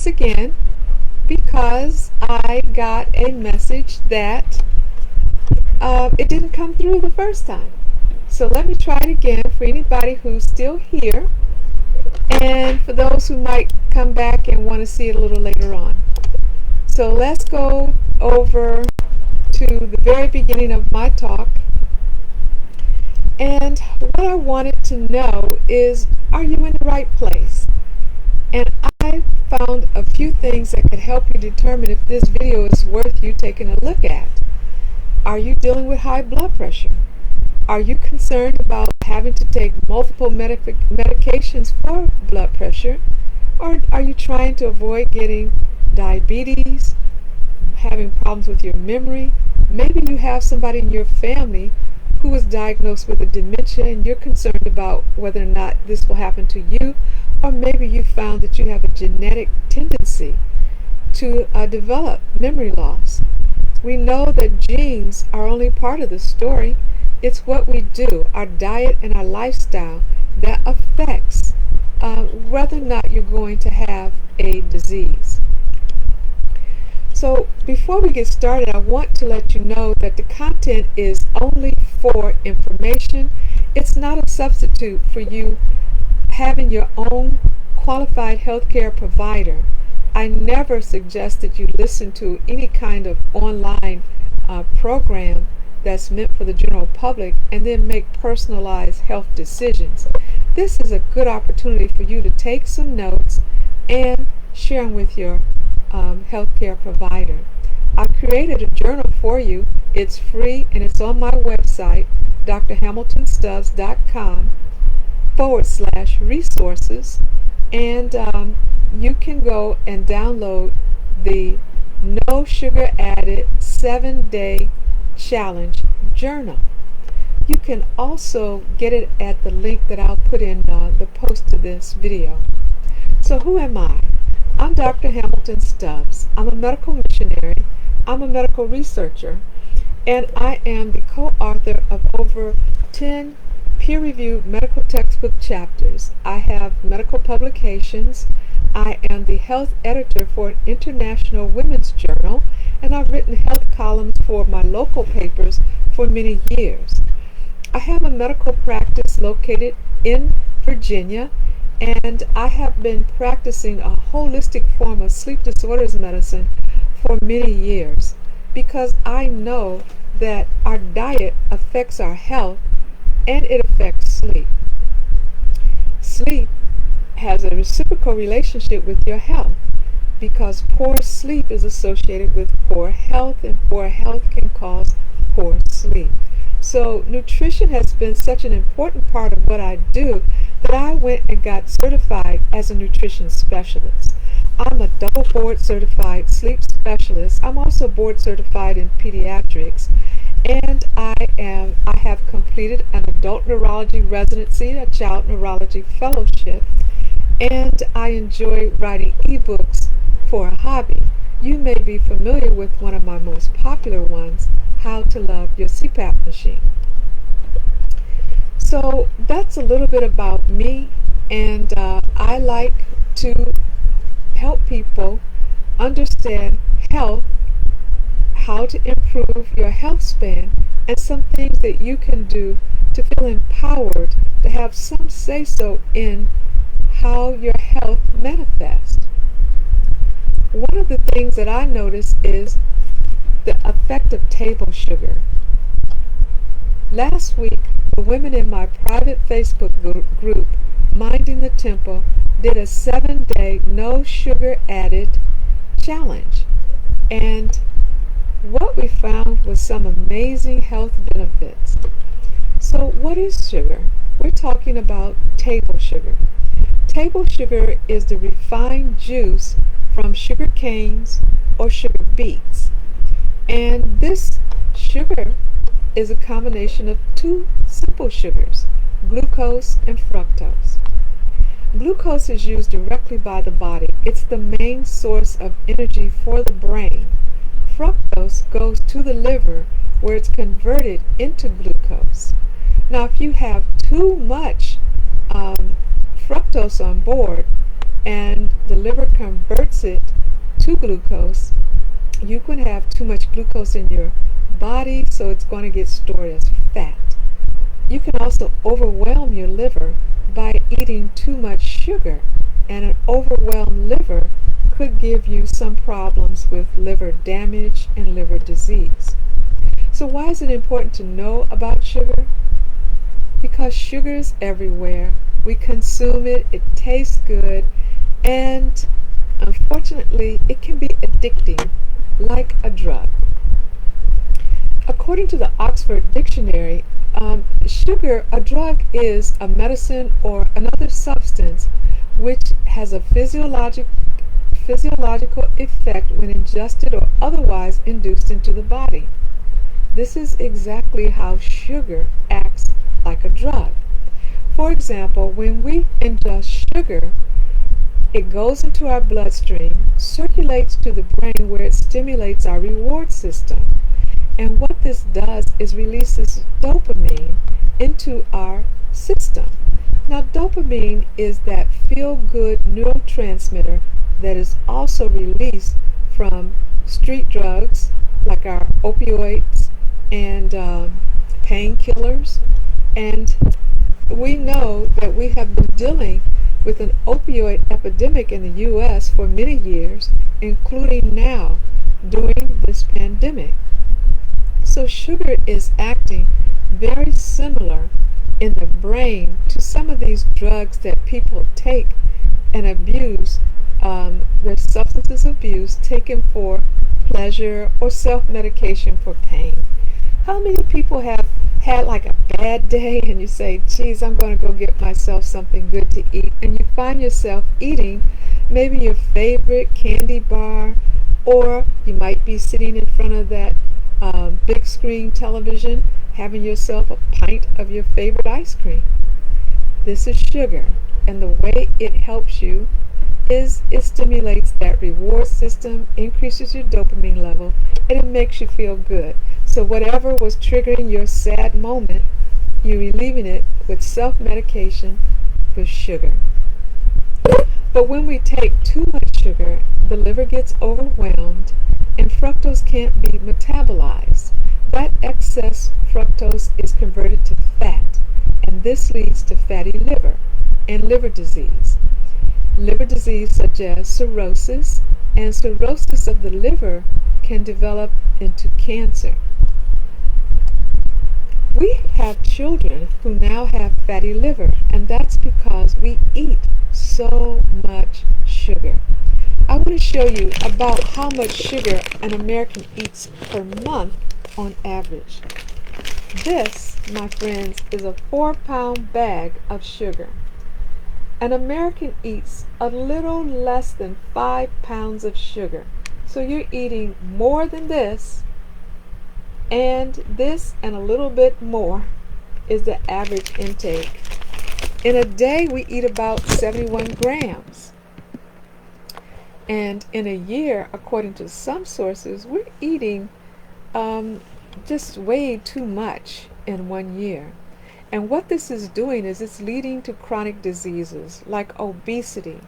once again because I got a message that it didn't come through the first time. So let me try it again for anybody who's still here and for those who might come back and want to see it a little later on. So let's go over to the very beginning of my talk. And what I wanted to know is, are you in the right place? And I found a few things that could help you determine if this video is worth you taking a look at. Are you dealing with high blood pressure? Are you concerned about having to take multiple medications for blood pressure? Or are you trying to avoid getting diabetes, having problems with your memory? Maybe you have somebody in your family who was diagnosed with a dementia and you're concerned about whether or not this will happen to you, or maybe you found that you have a genetic tendency to develop memory loss. We know that genes are only part of the story. It's what we do, our diet and our lifestyle, that affects whether or not you're going to have a disease. So before we get started, I want to let you know that the content is only for information. It's not a substitute for you having your own qualified healthcare provider. I never suggest that you listen to any kind of online program that's meant for the general public and then make personalized health decisions. This is a good opportunity for you to take some notes and share them with your healthcare provider. I created a journal for you. It's free and it's on my website, drhamiltonstubbs.com/resources, and you can go and download the No Sugar Added 7-Day Challenge Journal. You can also get it at the link that I'll put in the post to this video. So who am I? I'm Dr. Hamilton-Stubbs. I'm a medical missionary. I'm a medical researcher, and I am the co-author of over 10 peer-reviewed medical textbook chapters. I have medical publications. I am the health editor for an international women's journal, and I've written health columns for my local papers for many years. I have a medical practice located in Virginia, and I have been practicing a holistic form of sleep disorders medicine for many years because I know that our diet affects our health and it affects sleep. Sleep has a reciprocal relationship with your health because poor sleep is associated with poor health, and poor health can cause poor sleep. So nutrition has been such an important part of what I do that I went and got certified as a nutrition specialist. I'm a double board certified sleep specialist. I'm also board certified in pediatrics, and I have completed an adult neurology residency, a child neurology fellowship, and I enjoy writing ebooks for a hobby. You may be familiar with one of my most popular ones, How to Love Your CPAP Machine. So that's a little bit about me, and I like to help people understand health, how to improve your health span, and some things that you can do to feel empowered, to have some say-so in how your health manifests. One of the things that I notice is the effect of table sugar. Last week, the women in my private Facebook group, Minding the Temple, did a 7-day no sugar added challenge. And what we found was some amazing health benefits. So what is sugar? We're talking about table sugar. Table sugar is the refined juice from sugar canes or sugar beets. And this sugar is a combination of two simple sugars, glucose and fructose. Glucose is used directly by the body. It's the main source of energy for the brain. Fructose goes to the liver where it's converted into glucose. Now, if you have too much fructose on board, and the liver converts it to glucose, you can have too much glucose in your body, so it's going to get stored as fat. You can also overwhelm your liver by eating too much sugar, and an overwhelmed liver could give you some problems with liver damage and liver disease. So why is it important to know about sugar? Because sugar is everywhere. We consume it, it tastes good, and unfortunately it can be addicting, like a drug. According to the Oxford Dictionary, a drug is a medicine or another substance which has a physiological effect when ingested or otherwise induced into the body. This is exactly how sugar acts like a drug. For example, when we ingest sugar, it goes into our bloodstream, circulates to the brain where it stimulates our reward system. And what this does is releases dopamine into our system. Now, dopamine is that feel-good neurotransmitter that is also released from street drugs like our opioids and painkillers. And we know that we have been dealing with an opioid epidemic in the U.S. for many years, including now during this pandemic. So sugar is acting very similar in the brain to some of these drugs that people take and abuse. There's substances abuse taken for pleasure or self-medication for pain. How many people have had like a bad day and you say, geez, I'm going to go get myself something good to eat, and you find yourself eating maybe your favorite candy bar, or you might be sitting in front of that big screen television having yourself a pint of your favorite ice cream. This is sugar, and the way it helps you is it stimulates that reward system, increases your dopamine level, and it makes you feel good. So whatever was triggering your sad moment, you're relieving it with self-medication with sugar. But when we take too much sugar, the liver gets overwhelmed and fructose can't be metabolized. That excess fructose is converted to fat, and this leads to fatty liver and liver disease. Liver disease such as cirrhosis, and cirrhosis of the liver can develop into cancer. We have children who now have fatty liver, and that's because we eat so much sugar. I want to show you about how much sugar an American eats per month on average. This, my friends, is a 4-pound bag of sugar. An American eats a little less than 5 pounds of sugar. So you're eating more than this and a little bit more is the average intake. In a day, we eat about 71 grams. And in a year, according to some sources, we're eating just way too much in 1 year. And what this is doing is it's leading to chronic diseases like obesity,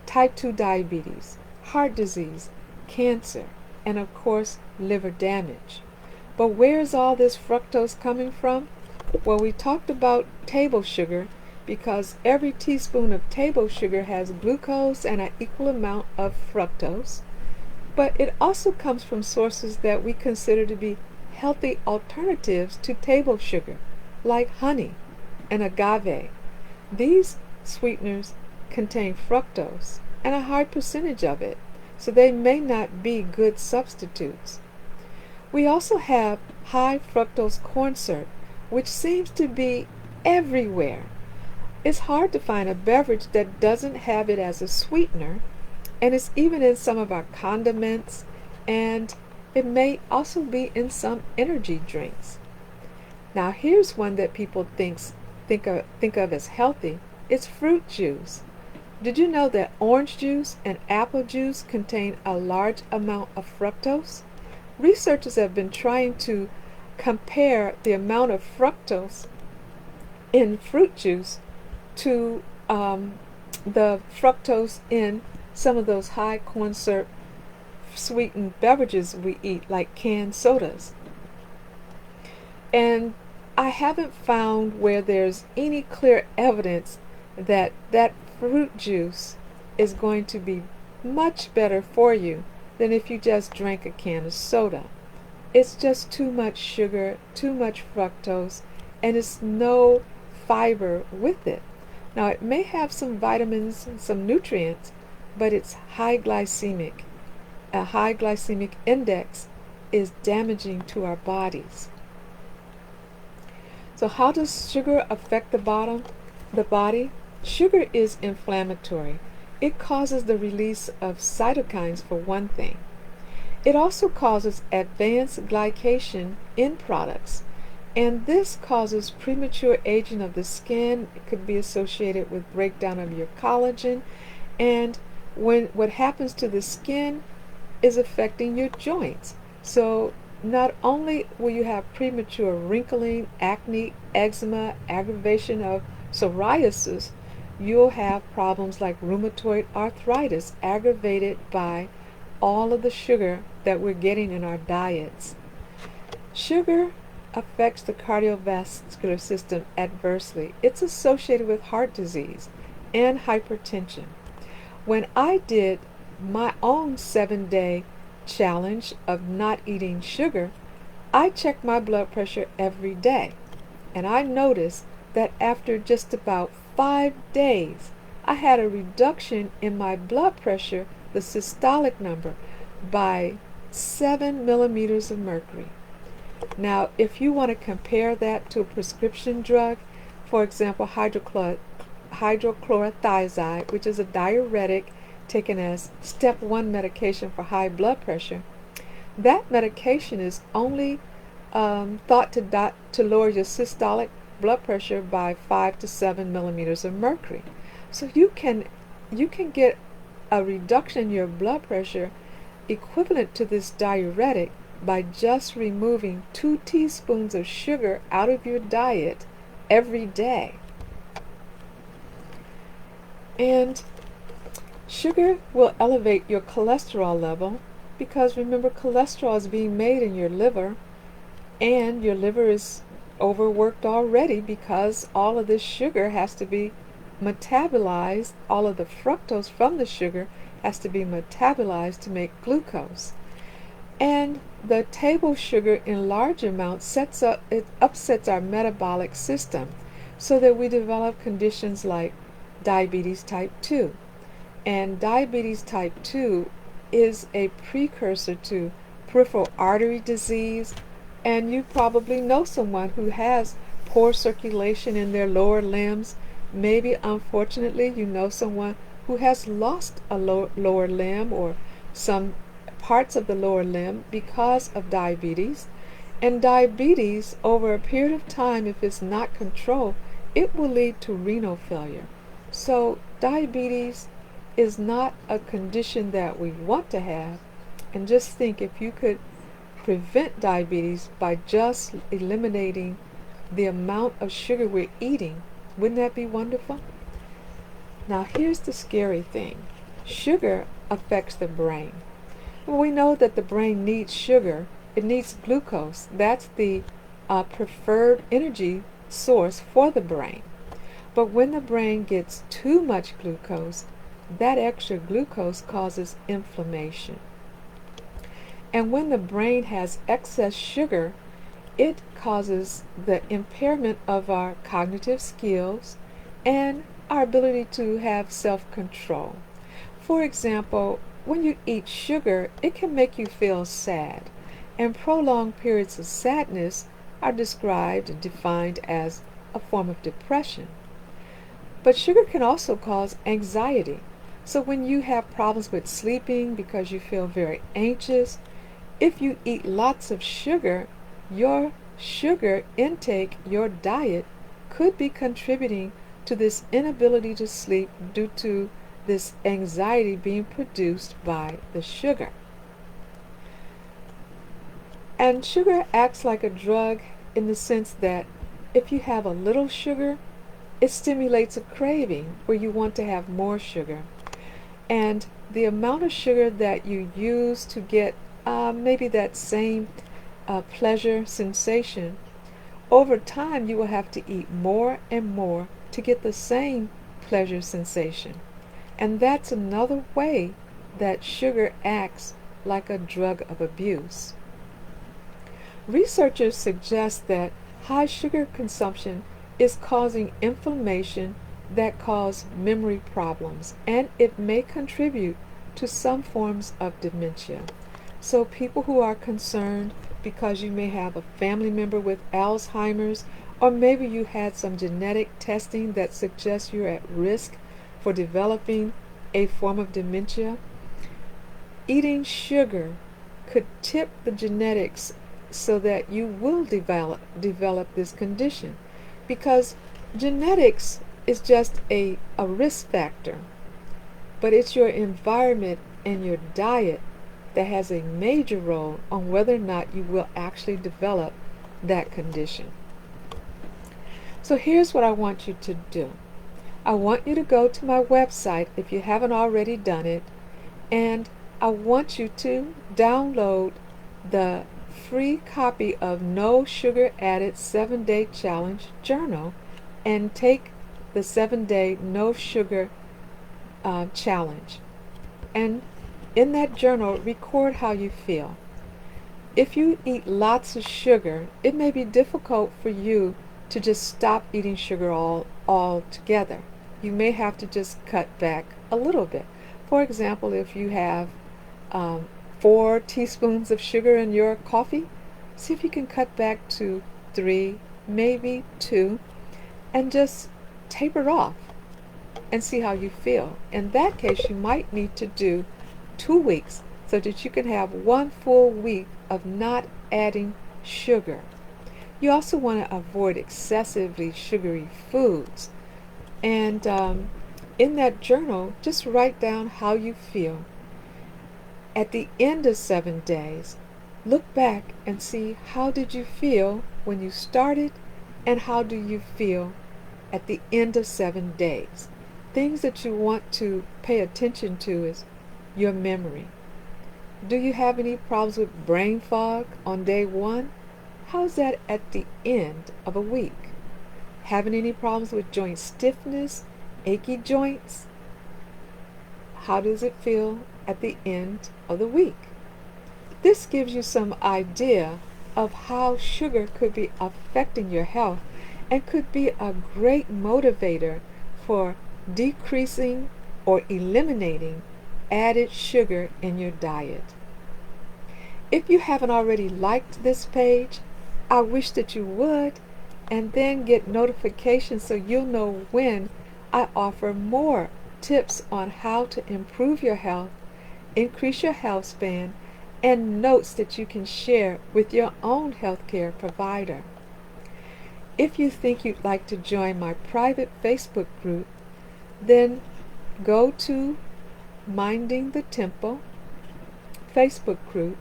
type 2 diabetes, heart disease, cancer, and of course, liver damage. But where's all this fructose coming from? Well, we talked about table sugar because every teaspoon of table sugar has glucose and an equal amount of fructose. But it also comes from sources that we consider to be healthy alternatives to table sugar, like honey and agave. These sweeteners contain fructose and a high percentage of it, so they may not be good substitutes. We also have high fructose corn syrup, which seems to be everywhere. It's hard to find a beverage that doesn't have it as a sweetener, and it's even in some of our condiments, and it may also be in some energy drinks. Now here's one that people think of as healthy. It's fruit juice. Did you know that orange juice and apple juice contain a large amount of fructose? Researchers have been trying to compare the amount of fructose in fruit juice to the fructose in some of those high corn syrup sweetened beverages we eat, like canned sodas. And I haven't found where there's any clear evidence that that fruit juice is going to be much better for you than if you just drank a can of soda. It's just too much sugar, too much fructose, and it's no fiber with it. Now, it may have some vitamins and some nutrients, but it's high glycemic. A high glycemic index is damaging to our bodies. So how does sugar affect the body? Sugar is inflammatory. It causes the release of cytokines, for one thing. It also causes advanced glycation in products, and this causes premature aging of the skin. It could be associated with breakdown of your collagen, and what happens to the skin is affecting your joints. So not only will you have premature wrinkling, acne, eczema, aggravation of psoriasis, you'll have problems like rheumatoid arthritis aggravated by all of the sugar that we're getting in our diets. Sugar affects the cardiovascular system adversely. It's associated with heart disease and hypertension. When I did my own 7-day challenge of not eating sugar, I checked my blood pressure every day, and I noticed that after just about 5 days, I had a reduction in my blood pressure, the systolic number, by 7 millimeters of mercury. Now, if you want to compare that to a prescription drug, for example, hydrochlorothiazide, which is a diuretic taken as step 1 medication for high blood pressure, that medication is only thought to lower your systolic blood pressure by 5 to 7 millimeters of mercury. So you can get a reduction in your blood pressure equivalent to this diuretic by just removing 2 teaspoons of sugar out of your diet every day. And sugar will elevate your cholesterol level, because remember, cholesterol is being made in your liver, and your liver is overworked already because all of this sugar has to be metabolized. All of the fructose from the sugar has to be metabolized to make glucose. And the table sugar in large amounts upsets our metabolic system, so that we develop conditions like diabetes type 2. And diabetes type 2 is a precursor to peripheral artery disease, and you probably know someone who has poor circulation in their lower limbs. Maybe, unfortunately, you know someone who has lost a lower limb or some parts of the lower limb because of diabetes. And diabetes, over a period of time, if it's not controlled, it will lead to renal failure. So diabetes is not a condition that we want to have. And just think, if you could prevent diabetes by just eliminating the amount of sugar we're eating, wouldn't that be wonderful? Now, here's the scary thing. Sugar affects the brain. Well, we know that the brain needs sugar. It needs glucose. That's the preferred energy source for the brain. But when the brain gets too much glucose, that extra glucose causes inflammation. And when the brain has excess sugar, it causes the impairment of our cognitive skills and our ability to have self-control. For example, when you eat sugar, it can make you feel sad, and prolonged periods of sadness are described and defined as a form of depression. But sugar can also cause anxiety. So when you have problems with sleeping because you feel very anxious, if you eat lots of sugar, your sugar intake, your diet, could be contributing to this inability to sleep due to this anxiety being produced by the sugar. And sugar acts like a drug in the sense that if you have a little sugar, it stimulates a craving where you want to have more sugar. And the amount of sugar that you use to get maybe that same pleasure sensation, over time you will have to eat more and more to get the same pleasure sensation. And that's another way that sugar acts like a drug of abuse. Researchers suggest that high sugar consumption is causing inflammation that cause memory problems, and it may contribute to some forms of dementia. So people who are concerned because you may have a family member with Alzheimer's, or maybe you had some genetic testing that suggests you're at risk for developing a form of dementia, eating sugar could tip the genetics so that you will develop this condition, because genetics is just a risk factor, but it's your environment and your diet that has a major role on whether or not you will actually develop that condition. So here's what I want you to do. I want you to go to my website if you haven't already done it, and I want you to download the free copy of No Sugar Added 7-Day Challenge Journal and take the 7-Day No Sugar Challenge. And in that journal, record how you feel. If you eat lots of sugar, it may be difficult for you to just stop eating sugar altogether. You may have to just cut back a little bit. For example, if you have 4 teaspoons of sugar in your coffee, see if you can cut back to 3, maybe 2, and just taper off and see how you feel. In that case, you might need to do 2 weeks so that you can have 1 full week of not adding sugar. You also want to avoid excessively sugary foods. And in that journal, just write down how you feel. At the end of 7 days, look back and see how did you feel when you started and how do you feel at the end of 7 days. Things that you want to pay attention to is your memory. Do you have any problems with brain fog on day 1? How's that at the end of a week? Having any problems with joint stiffness, achy joints? How does it feel at the end of the week? This gives you some idea of how sugar could be affecting your health and could be a great motivator for decreasing or eliminating added sugar in your diet. If you haven't already liked this page, I wish that you would, and then get notifications so you'll know when I offer more tips on how to improve your health, increase your health span, and notes that you can share with your own healthcare provider. If you think you'd like to join my private Facebook group, then go to Minding the Temple Facebook group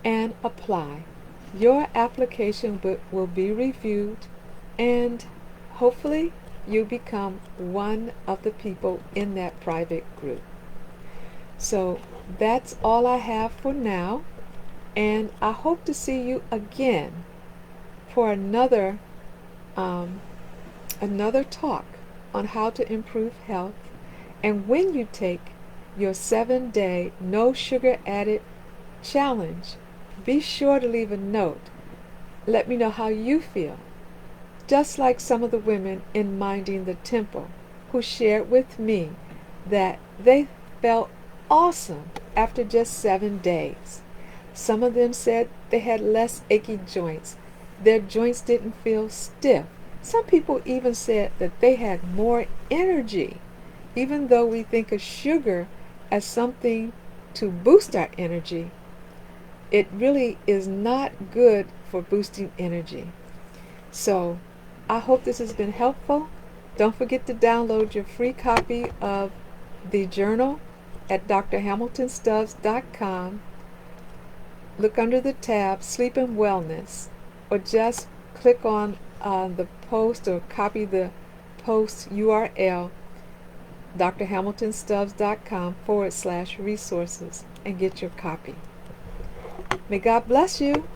and apply. Your application will be reviewed, and hopefully you become one of the people in that private group. So that's all I have for now, and I hope to see you again for another talk on how to improve health. And when you take your 7-day no sugar added challenge, be sure to leave a note. Let me know how you feel. Just like some of the women in Minding the Temple who shared with me that they felt awesome after just 7 days. Some of them said they had less achy joints. Their joints didn't feel stiff. Some people even said that they had more energy. Even though we think of sugar as something to boost our energy, it really is not good for boosting energy. So I hope this has been helpful. Don't forget to download your free copy of the journal at drhamiltonstubbs.com. Look under the tab Sleep and Wellness, or just click on the post or copy the post URL drhamiltonstubbs.com/resources and get your copy. May God bless you.